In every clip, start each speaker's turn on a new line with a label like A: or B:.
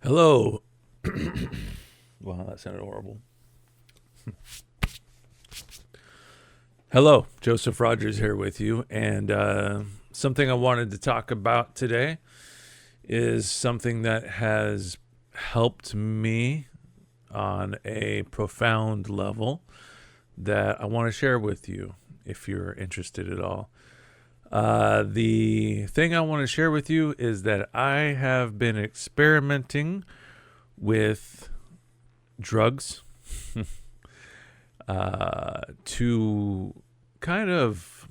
A: Hello. Wow, that sounded horrible. Hello, Joseph Rogers here with you. And something I wanted to talk about today is something that has helped me on a profound level that I want to share with you if you're interested at all. The thing I want to share with you is that I have been experimenting with drugs to kind of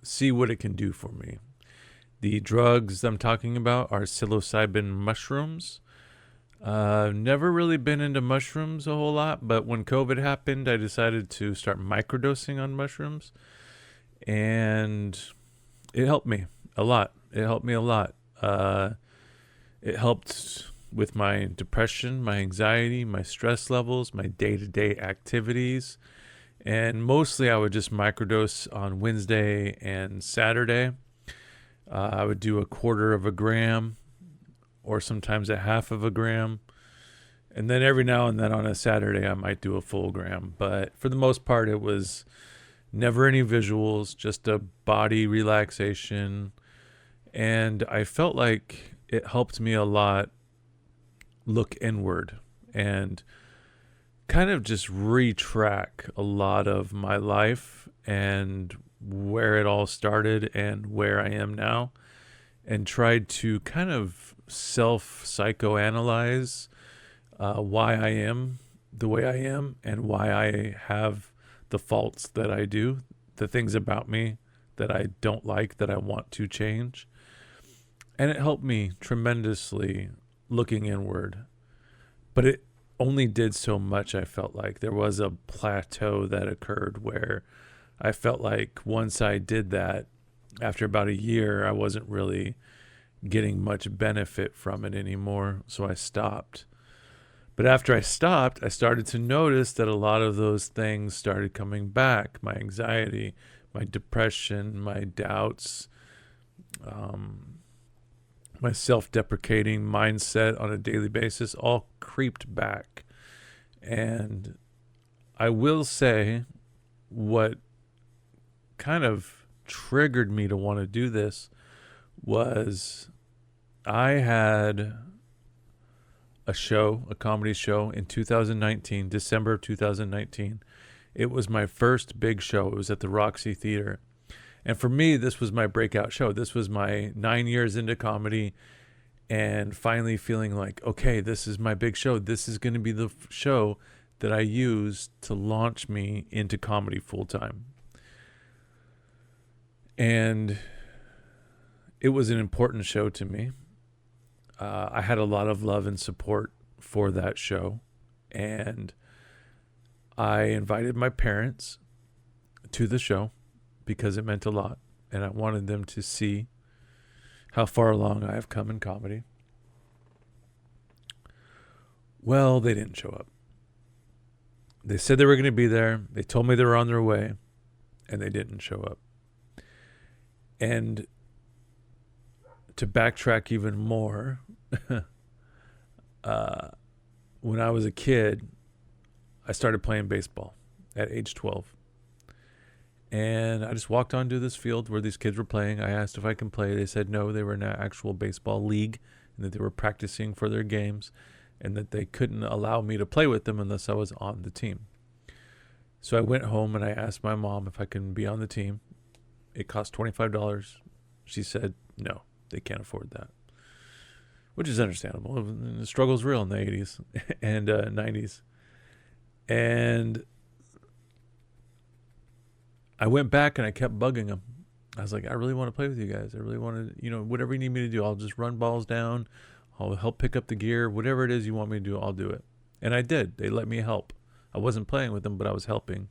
A: see what it can do for me. The drugs I'm talking about are psilocybin mushrooms. Never really been into mushrooms a whole lot, but when COVID happened, I decided to start microdosing on mushrooms, and it helped me a lot. It helped me a lot. It helped with my depression, my anxiety, my stress levels, my day-to-day activities. And mostly I would just microdose on Wednesday and Saturday. I would do a quarter of a gram or sometimes a half of a gram. And then every now and then on a Saturday, I might do a full gram. But for the most part, it was never any visuals, just a body relaxation. And I felt like it helped me a lot look inward and kind of just retrack a lot of my life and where it all started and where I am now, and tried to kind of self psychoanalyze why I am the way I am and why I have the faults that I do, the things about me that I don't like, that I want to change. And it helped me tremendously looking inward. But it only did so much. I felt like there was a plateau that occurred where I felt like once I did that, after about a year, I wasn't really getting much benefit from it anymore. So I stopped. But after I stopped, I started to notice that a lot of those things started coming back. My anxiety, my depression, my doubts, my self-deprecating mindset on a daily basis all creeped back. And I will say what kind of triggered me to want to do this was I had a comedy show in 2019, December of 2019. It was my first big show. It was at the Roxy Theater. And for me, this was my breakout show. This was my 9 years into comedy and finally feeling like, okay, this is my big show. This is going to be the show that I use to launch me into comedy full time. And it was an important show to me. I had a lot of love and support for that show. And I invited my parents to the show because it meant a lot. And I wanted them to see how far along I have come in comedy. Well, they didn't show up. They said they were going to be there. They told me they were on their way, and they didn't show up. And to backtrack even more, when I was a kid, I started playing baseball at age 12. And I just walked onto this field where these kids were playing. I asked if I can play. They said no, they were in an actual baseball league and that they were practicing for their games and that they couldn't allow me to play with them unless I was on the team. So I went home and I asked my mom if I can be on the team. It cost $25. She said no, they can't afford that, which is understandable. The struggle's real in the 80s and 90s. And I went back and I kept bugging them. I was like, I really want to play with you guys. I really want to, whatever you need me to do, I'll just run balls down. I'll help pick up the gear. Whatever it is you want me to do, I'll do it. And I did. They let me help. I wasn't playing with them, but I was helping.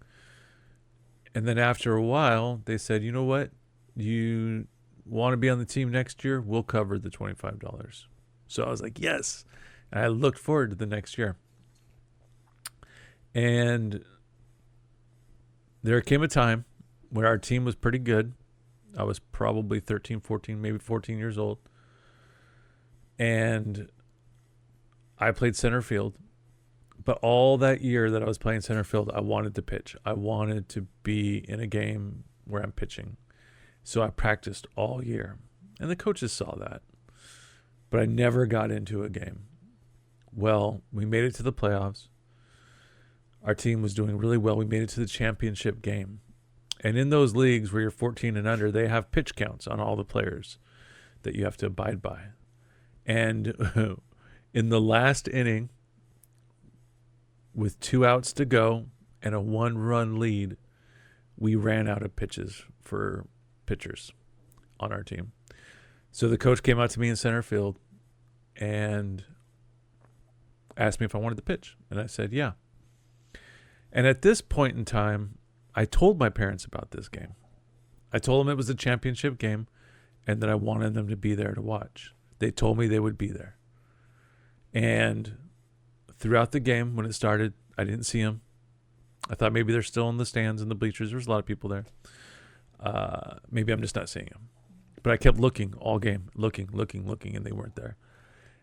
A: And then after a while, they said, you know what? You want to be on the team next year? We'll cover the $25. So I was like, yes. And I looked forward to the next year. And there came a time where our team was pretty good. I was probably 13, 14, maybe 14 years old. And I played center field. But all that year that I was playing center field, I wanted to pitch. I wanted to be in a game where I'm pitching. So I practiced all year. And the coaches saw that. But I never got into a game. Well, we made it to the playoffs. Our team was doing really well. We made it to the championship game. And in those leagues where you're 14 and under, they have pitch counts on all the players that you have to abide by. And in the last inning, with 2 outs to go and a 1-run lead, we ran out of pitches for pitchers on our team. So the coach came out to me in center field and asked me if I wanted to pitch. And I said, yeah. And at this point in time, I told my parents about this game. I told them it was a championship game and that I wanted them to be there to watch. They told me they would be there. And throughout the game, when it started, I didn't see them. I thought maybe they're still in the stands and the bleachers. There's a lot of people there. Maybe I'm just not seeing them. But I kept looking all game, looking, and they weren't there.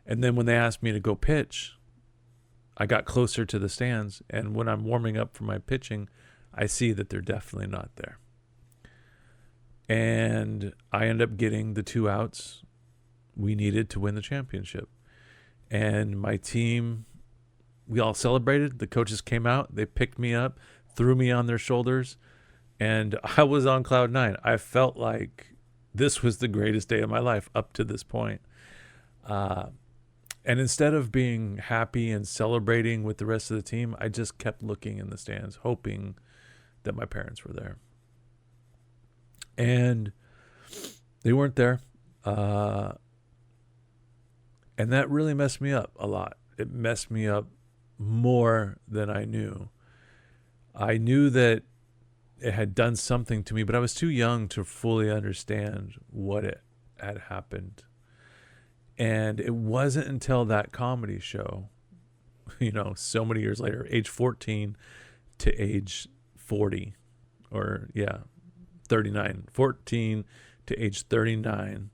A: And then when they asked me to go pitch, I got closer to the stands. And when I'm warming up for my pitching, I see that they're definitely not there. And I end up getting the 2 outs we needed to win the championship. And my team, we all celebrated. The coaches came out. They picked me up, threw me on their shoulders, and I was on cloud 9. I felt like this was the greatest day of my life up to this point. And instead of being happy and celebrating with the rest of the team, I just kept looking in the stands, hoping that my parents were there. And they weren't there. And that really messed me up a lot. It messed me up more than I knew. I knew that it had done something to me, but I was too young to fully understand what it had happened. And it wasn't until that comedy show, so many years later, age 14 to age 40, 39, 14 to age 39,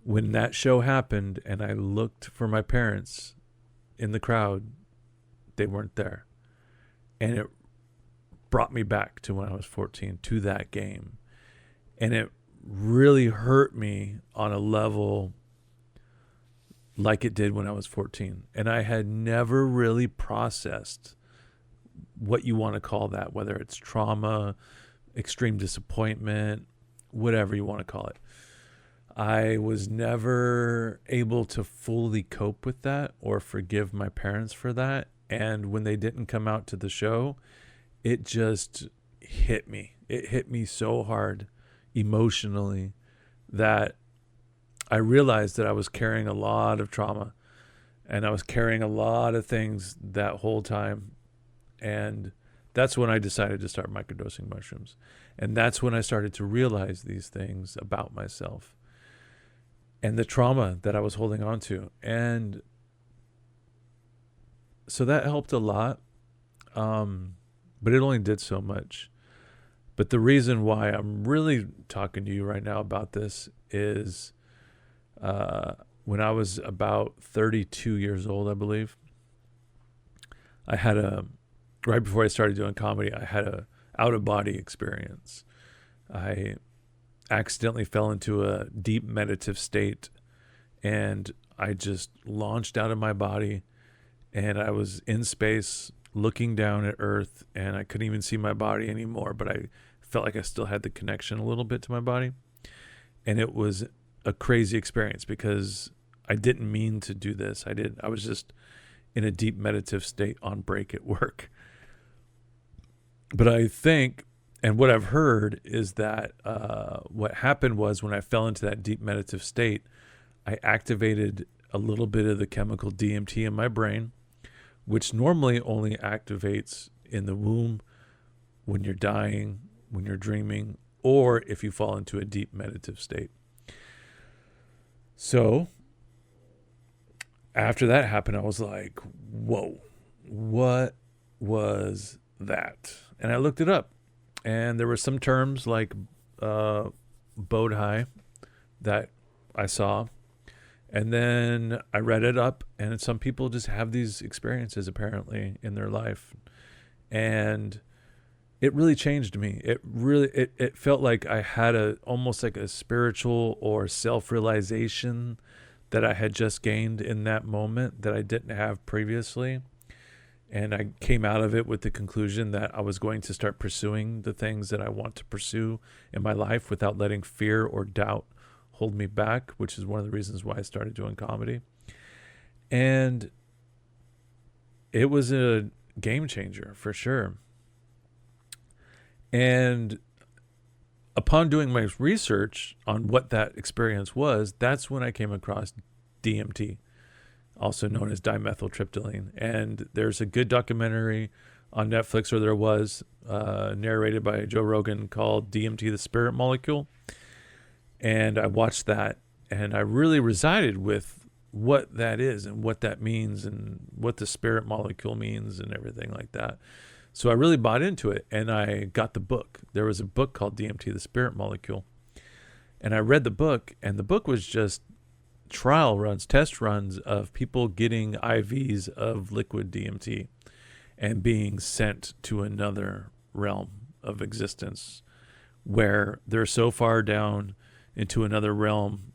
A: when that show happened and I looked for my parents in the crowd, they weren't there. And it brought me back to when I was 14, to that game. And it really hurt me on a level like it did when I was 14. And I had never really processed what you want to call that, whether it's trauma, extreme disappointment, whatever you want to call it. I was never able to fully cope with that or forgive my parents for that. And when they didn't come out to the show, it just hit me. It hit me so hard emotionally that I realized that I was carrying a lot of trauma and I was carrying a lot of things that whole time. And that's when I decided to start microdosing mushrooms. And that's when I started to realize these things about myself and the trauma that I was holding on to. And so that helped a lot. But it only did so much. But the reason why I'm really talking to you right now about this is when I was about 32 years old, I believe, right before I started doing comedy, I had a out-of-body experience. I accidentally fell into a deep meditative state, and I just launched out of my body, and I was in space looking down at Earth, and I couldn't even see my body anymore, but I felt like I still had the connection a little bit to my body. And it was a crazy experience because I didn't mean to do this. I was just in a deep meditative state on break at work. But I think, and what I've heard is that what happened was when I fell into that deep meditative state, I activated a little bit of the chemical DMT in my brain, which normally only activates in the womb when you're dying, when you're dreaming, or if you fall into a deep meditative state. So after that happened, I was like, whoa, what was that? And I looked it up, and there were some terms like Bodhi that I saw, And then I read it up, and some people just have these experiences apparently in their life. And it really changed me. It felt like I had almost like a spiritual or self-realization that I had just gained in that moment that I didn't have previously. And I came out of it with the conclusion that I was going to start pursuing the things that I want to pursue in my life without letting fear or doubt hold me back, which is one of the reasons why I started doing comedy. And it was a game changer for sure. And upon doing my research on what that experience was, that's when I came across DMT, also known as dimethyltryptamine. And there's a good documentary on Netflix, or there was, narrated by Joe Rogan, called DMT, the Spirit Molecule. And I watched that, and I really resided with what that is and what that means and what the spirit molecule means and everything like that. So I really bought into it, and I got the book. There was a book called DMT, the Spirit Molecule. And I read the book, and the book was just trial runs, test runs of people getting IVs of liquid DMT and being sent to another realm of existence where they're so far down into another realm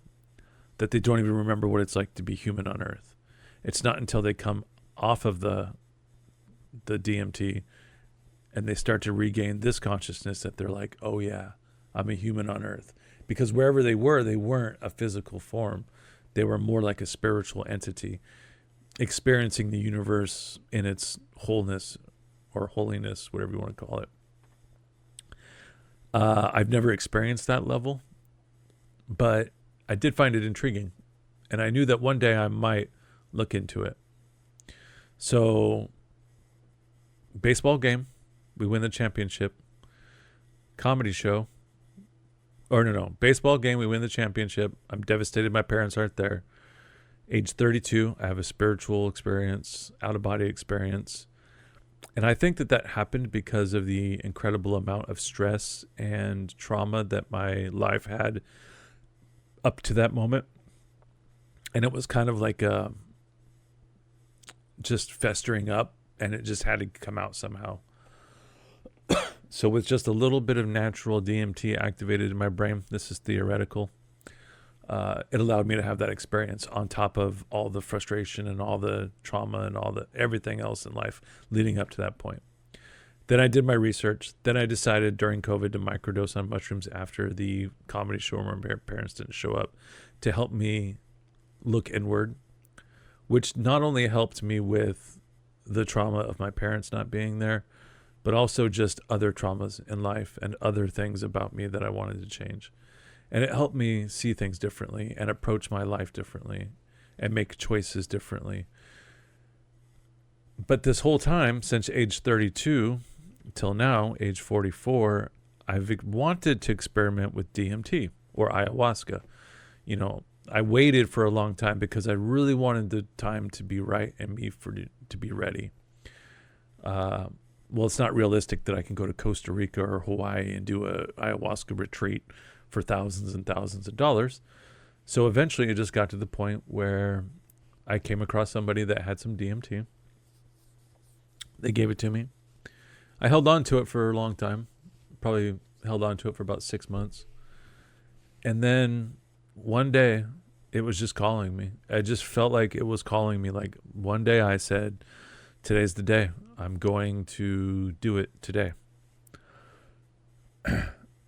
A: that they don't even remember what it's like to be human on Earth. It's not until they come off of the DMT and they start to regain this consciousness that they're like, oh yeah, I'm a human on Earth. Because wherever they were, they weren't a physical form. They were more like a spiritual entity, experiencing the universe in its wholeness or holiness, whatever you want to call it. I've never experienced that level, but I did find it intriguing. And I knew that one day I might look into it. So, baseball game, we win the championship. Comedy show. Or no, baseball game, we win the championship. I'm devastated my parents aren't there. Age 32, I have a spiritual experience, out-of-body experience. And I think that happened because of the incredible amount of stress and trauma that my life had up to that moment. And it was kind of like just festering up, and it just had to come out somehow. So with just a little bit of natural DMT activated in my brain, this is theoretical, it allowed me to have that experience on top of all the frustration and all the trauma and everything else in life leading up to that point. Then I did my research. Then I decided during COVID to microdose on mushrooms after the comedy show where my parents didn't show up, to help me look inward, which not only helped me with the trauma of my parents not being there, but also just other traumas in life and other things about me that I wanted to change. And it helped me see things differently and approach my life differently and make choices differently. But this whole time, since age 32 till now, age 44, I've wanted to experiment with DMT or ayahuasca. You know, I waited for a long time because I really wanted the time to be right and me to be ready. Well, it's not realistic that I can go to Costa Rica or Hawaii and do a ayahuasca retreat for thousands and thousands of dollars. So eventually it just got to the point where I came across somebody that had some DMT. They gave it to me. I held on to it for a long time, probably held on to it for about 6 months. And then one day it was just calling me. I just felt like it was calling me. Like one day I said, today's the day. I'm going to do it today.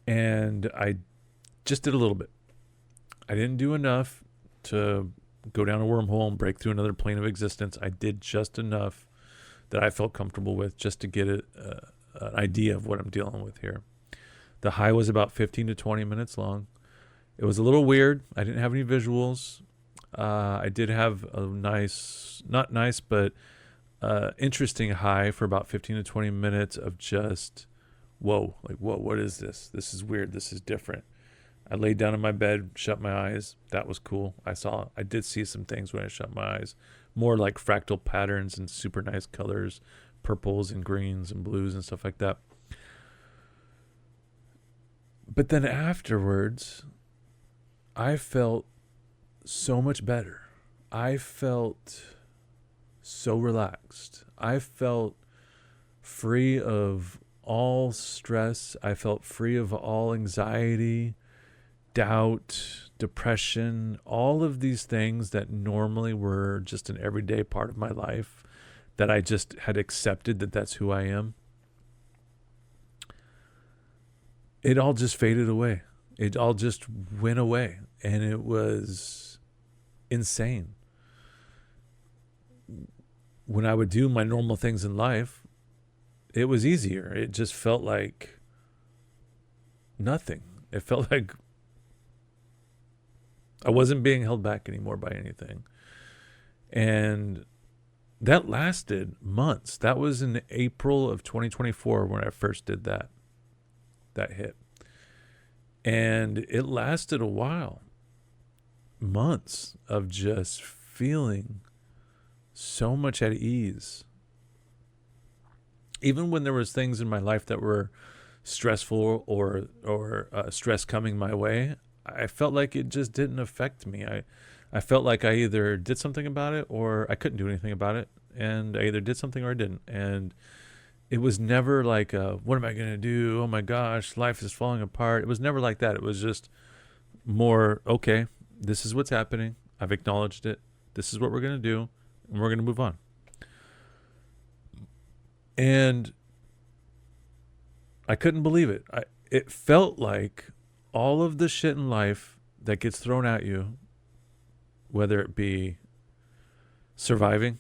A: And I just did a little bit. I didn't do enough to go down a wormhole and break through another plane of existence. I did just enough that I felt comfortable with just to get an idea of what I'm dealing with here. The high was about 15 to 20 minutes long. It was a little weird. I didn't have any visuals. I did have a interesting high for about 15 to 20 minutes of just, whoa, what is this? This is weird. This is different. I laid down in my bed, shut my eyes. That was cool. I did see some things when I shut my eyes, more like fractal patterns and super nice colors, purples and greens and blues and stuff like that. But then afterwards, I felt so much better. I felt so relaxed. I felt free of all stress. I felt free of all anxiety, doubt, depression, all of these things that normally were just an everyday part of my life that I just had accepted that that's who I am. It all just faded away. It all just went away. And it was insane. When I would do my normal things in life, it was easier. It just felt like nothing. It felt like I wasn't being held back anymore by anything. And that lasted months. That was in April of 2024 when I first did that hit. And it lasted a while. Months of just feeling so much at ease. Even when there was things in my life that were stressful or stress coming my way, I felt like it just didn't affect me. I felt like I either did something about it or I couldn't do anything about it. And I either did something or I didn't. And it was never like, what am I going to do? Oh my gosh, life is falling apart. It was never like that. It was just more, okay, this is what's happening. I've acknowledged it. This is what we're going to do. And we're going to move on. And I couldn't believe it. It felt like all of the shit in life that gets thrown at you, whether it be surviving,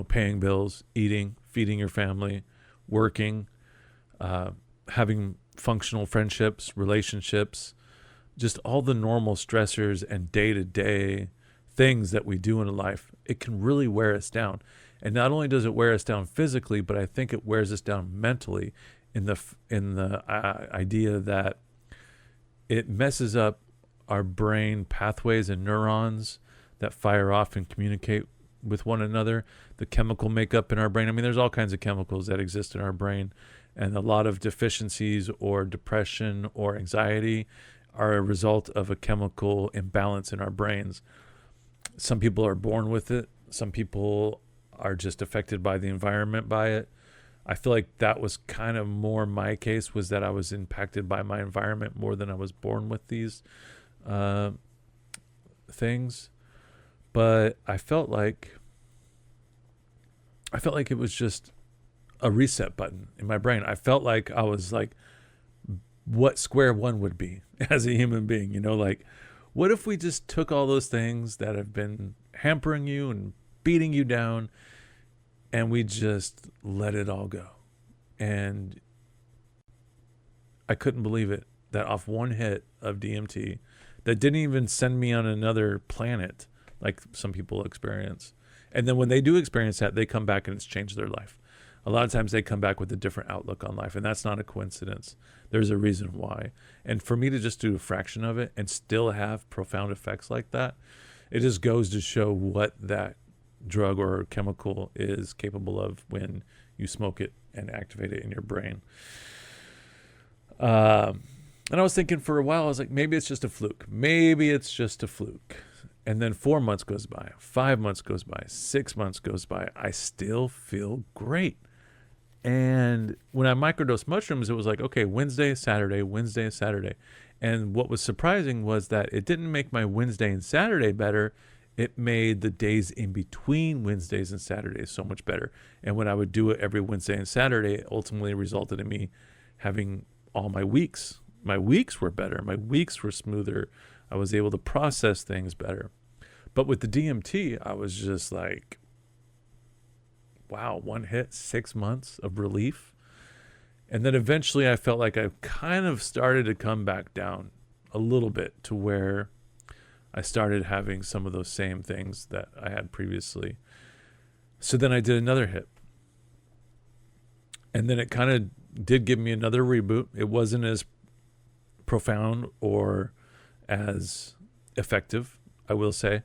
A: paying bills, eating, feeding your family, working, having functional friendships, relationships, just all the normal stressors and day-to-day things that we do in life, it can really wear us down. And not only does it wear us down physically, but I think it wears us down mentally in the idea that it messes up our brain pathways and neurons that fire off and communicate with one another, the chemical makeup in our brain. I mean, there's all kinds of chemicals that exist in our brain, and a lot of deficiencies or depression or anxiety are a result of a chemical imbalance in our brains. Some people are born with it. Some people are just affected by the environment by it. I feel like that was kind of more my case, was that I was impacted by my environment more than I was born with these things. But I felt like it was just a reset button in my brain. I felt like I was like what square one would be as a human being, like what if we just took all those things that have been hampering you and beating you down and we just let it all go. And I couldn't believe it, that off one hit of DMT that didn't even send me on another planet like some people experience. And then when they do experience that, they come back and it's changed their life. A lot of times they come back with a different outlook on life, and that's not a coincidence. There's a reason why. And for me to just do a fraction of it and still have profound effects like that, it just goes to show what that drug or chemical is capable of when you smoke it and activate it in your brain. And I was thinking for a while, I was like, maybe it's just a fluke. Maybe it's just a fluke. And then 4 months goes by, 5 months goes by, 6 months goes by. I still feel great. And when I microdosed mushrooms, it was like, okay, Wednesday, Saturday. And what was surprising was that it didn't make my Wednesday and Saturday better. It made the days in between Wednesdays and Saturdays so much better. And when I would do it every Wednesday and Saturday, it ultimately resulted in me having all my weeks. My weeks were better. My weeks were smoother. I was able to process things better. But with the DMT, I was just like, wow, one hit, 6 months of relief. And then eventually I felt like I kind of started to come back down a little bit to where I started having some of those same things that I had previously. So then I did another hit. And then it kind of did give me another reboot. It wasn't as profound or as effective, I will say,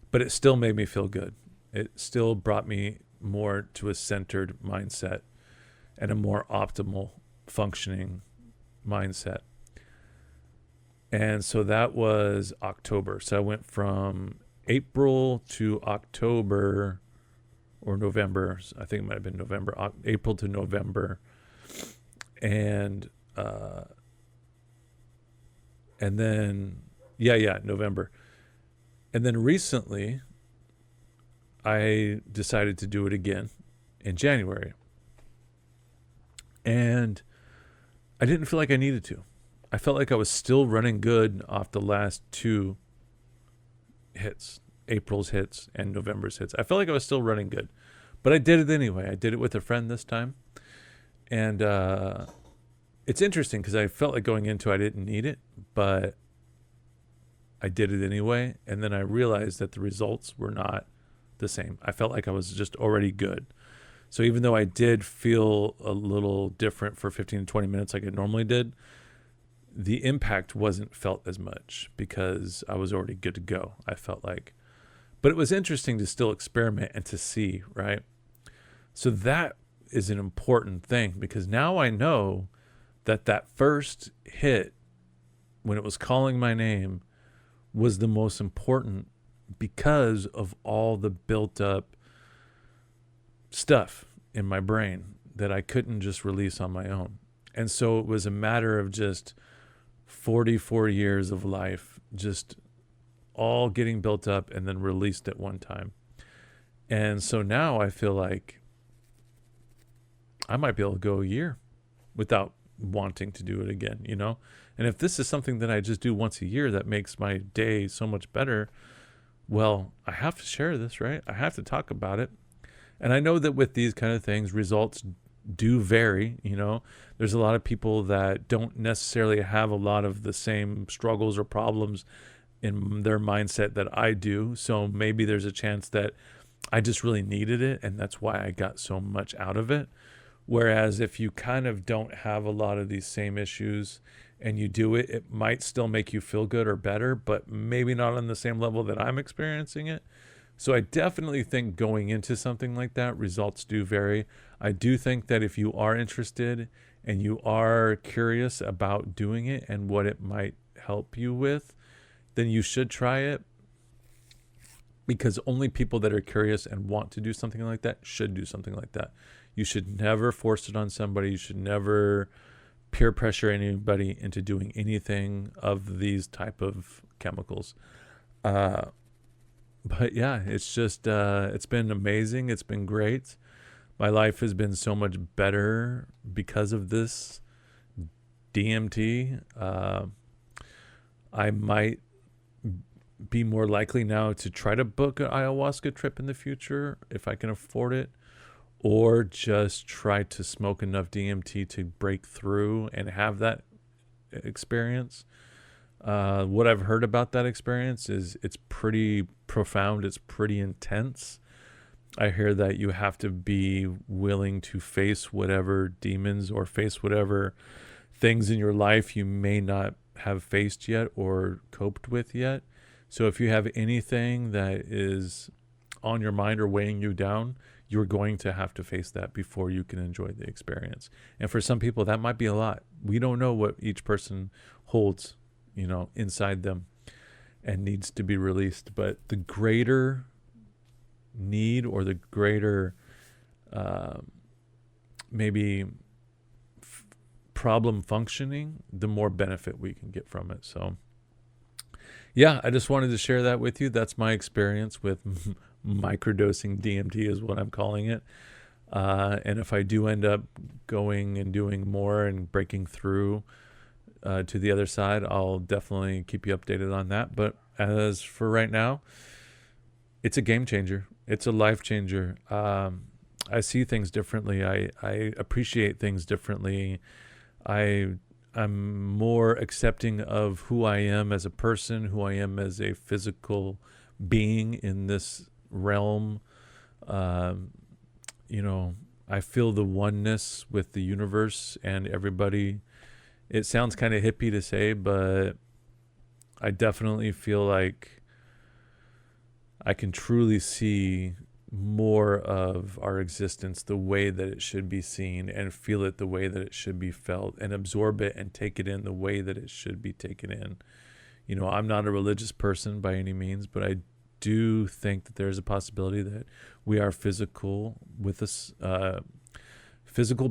A: but it still made me feel good. It still brought me more to a centered mindset and a more optimal functioning mindset. And so that was October. So I went from April to October or November. I think it might have been November, April to November. And then, November. And then recently, I decided to do it again in January. And I didn't feel like I needed to. I felt like I was still running good off the last two hits, April's hits and November's hits. I felt like I was still running good. But I did it anyway. I did it with a friend this time. And it's interesting because I felt like going into I didn't need it, but I did it anyway. And then I realized that the results were not the same. I felt like I was just already good. So even though I did feel a little different for 15 to 20 minutes like I normally did, the impact wasn't felt as much because I was already good to go, I felt like. But it was interesting to still experiment and to see, right? So that is an important thing because now I know that first hit, when it was calling my name, was the most important because of all the built up stuff in my brain that I couldn't just release on my own. And so it was a matter of just 44 years of life, just all getting built up and then released at one time. And so now I feel like I might be able to go a year without wanting to do it again, you know? And if this is something that I just do once a year that makes my day so much better, well, I have to share this, right? I have to talk about it. And I know that with these kind of things, results do vary, you know? There's a lot of people that don't necessarily have a lot of the same struggles or problems in their mindset that I do. So maybe there's a chance that I just really needed it, and that's why I got so much out of it. Whereas if you kind of don't have a lot of these same issues and you do it, it might still make you feel good or better, but maybe not on the same level that I'm experiencing it. So I definitely think going into something like that, results do vary. I do think that if you are interested and you are curious about doing it and what it might help you with, then you should try it, because only people that are curious and want to do something like that should do something like that. You should never force it on somebody. You should never peer pressure anybody into doing anything of these type of chemicals. But yeah, it's just, it's been amazing. It's been great. My life has been so much better because of this DMT. I might be more likely now to try to book an ayahuasca trip in the future if I can afford it, or just try to smoke enough DMT to break through and have that experience. What I've heard about that experience is it's pretty profound. It's pretty intense. I hear that you have to be willing to face whatever demons or face whatever things in your life you may not have faced yet or coped with yet. So if you have anything that is on your mind or weighing you down, you're going to have to face that before you can enjoy the experience. And for some people, that might be a lot. We don't know what each person holds, you know, inside them and needs to be released. But the greater need or the greater problem functioning, the more benefit we can get from it. So yeah, I just wanted to share that with you. That's my experience with microdosing DMT is what I'm calling it. And if I do end up going and doing more and breaking through to the other side, I'll definitely keep you updated on that. But as for right now, it's a game changer. It's a life changer. I see things differently. I appreciate things differently. I'm more accepting of who I am as a person, who I am as a physical being in this realm. You know, I feel the oneness with the universe and everybody. It sounds kind of hippie to say, but I definitely feel like I can truly see more of our existence the way that it should be seen, and feel it the way that it should be felt, and absorb it and take it in the way that it should be taken in. I'm not a religious person by any means, but I do think that there's a possibility that we are physical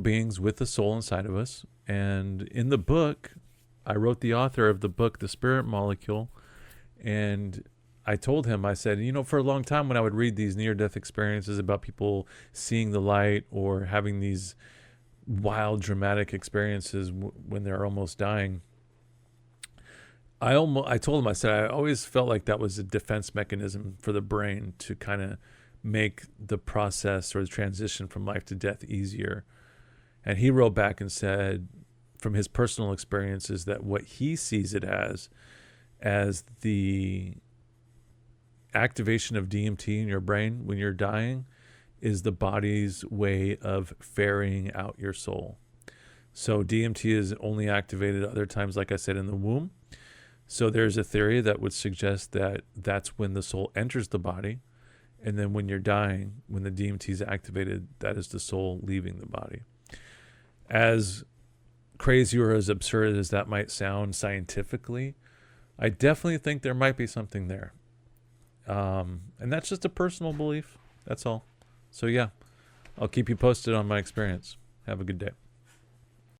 A: beings with a soul inside of us. And in the book, I wrote the author of the book, The Spirit Molecule, and I told him, I said, for a long time when I would read these near-death experiences about people seeing the light or having these wild, dramatic experiences when they're almost dying, I told him, I said, I always felt like that was a defense mechanism for the brain to kind of make the process or the transition from life to death easier. And he wrote back and said, from his personal experiences, that what he sees it as the activation of DMT in your brain when you're dying is the body's way of ferrying out your soul. So DMT is only activated other times, like I said, in the womb. So there's a theory that would suggest that that's when the soul enters the body. And then when you're dying, when the DMT is activated, that is the soul leaving the body. As crazy or as absurd as that might sound scientifically, I definitely think there might be something there. And that's just a personal belief. That's all. So yeah, I'll keep you posted on my experience. Have a good day.